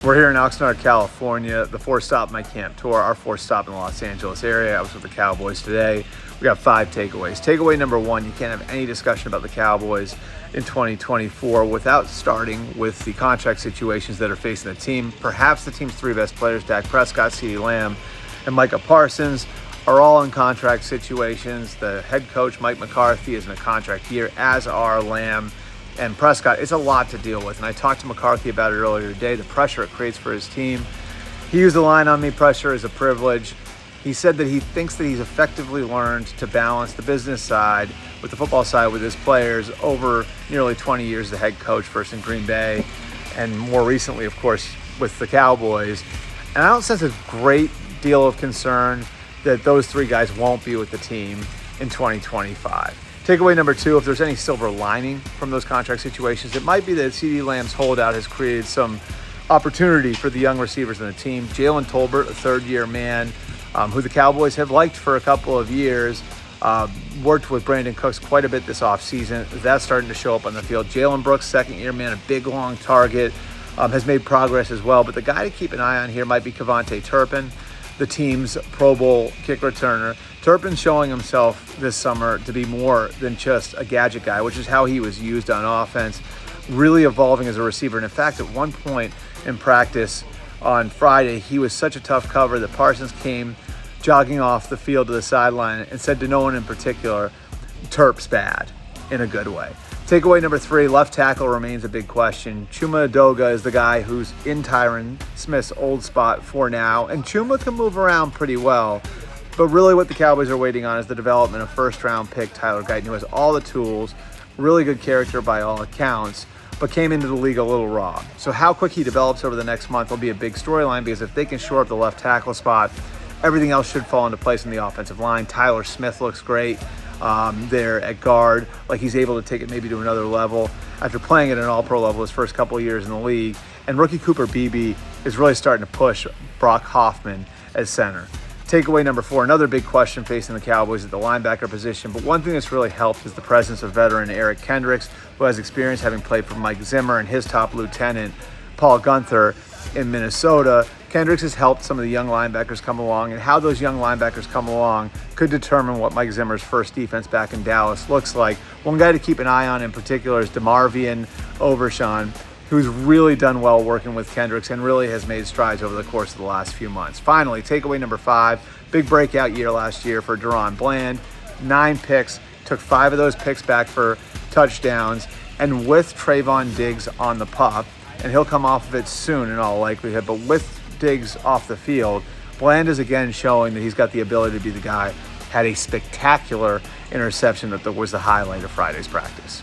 We're here in Oxnard, California, the fourth stop of my camp tour, our fourth stop in the Los Angeles area. I was with the Cowboys today. We got 5 takeaways. Takeaway number 1, you can't have any discussion about the Cowboys in 2024 without starting with the contract situations that are facing the team. Perhaps the team's 3 best players, Dak Prescott, CeeDee Lamb, and Micah Parsons, are all in contract situations. The head coach, Mike McCarthy, is in a contract year, as are Lamb and Prescott. It's a lot to deal with, and I talked to McCarthy about it earlier today, the pressure it creates for his team. He used the line on me, pressure is a privilege. He said that he thinks that he's effectively learned to balance the business side with the football side with his players over nearly 20 years as the head coach, first in Green Bay, and more recently, of course, with the Cowboys. And I don't sense a great deal of concern that those 3 guys won't be with the team in 2025. Takeaway number 2, if there's any silver lining from those contract situations, it might be that CeeDee Lamb's holdout has created some opportunity for the young receivers on the team. Jalen Tolbert, a third-year man who the Cowboys have liked for a couple of years, worked with Brandon Cooks quite a bit this offseason. That's starting to show up on the field. Jalen Brooks, second-year man, a big, long target, has made progress as well. But the guy to keep an eye on here might be Kevontae Turpin, the team's Pro Bowl kick returner. Turpin's showing himself this summer to be more than just a gadget guy, which is how he was used on offense, really evolving as a receiver. And in fact, at one point in practice on Friday, he was such a tough cover that Parsons came jogging off the field to the sideline and said to no one in particular, "Terp's bad," in a good way. Takeaway number 3, left tackle remains a big question. Chuma Edoga is the guy who's in Tyron Smith's old spot for now, and Chuma can move around pretty well. But really what the Cowboys are waiting on is the development of first-round pick Tyler Guyton, who has all the tools, really good character by all accounts, but came into the league a little raw. So how quick he develops over the next month will be a big storyline, because if they can shore up the left tackle spot, everything else should fall into place in the offensive line. Tyler Smith looks great there at guard, like he's able to take it maybe to another level after playing at an all-pro level his first couple of years in the league. And rookie Cooper Beebe is really starting to push Brock Hoffman as center. Takeaway number 4, another big question facing the Cowboys at the linebacker position, but one thing that's really helped is the presence of veteran Eric Kendricks, who has experience having played for Mike Zimmer and his top lieutenant, Paul Gunther, in Minnesota. Kendricks has helped some of the young linebackers come along, and how those young linebackers come along could determine what Mike Zimmer's first defense back in Dallas looks like. One guy to keep an eye on in particular is DeMarvion Overshawn, who's really done well working with Kendricks and really has made strides over the course of the last few months. Finally, takeaway number 5, big breakout year last year for Deron Bland. 9 picks, took 5 of those picks back for touchdowns, and with Trayvon Diggs on the pup, and he'll come off of it soon in all likelihood, but with Diggs off the field, Bland is again showing that he's got the ability to be the guy. Had a spectacular interception that was the highlight of Friday's practice.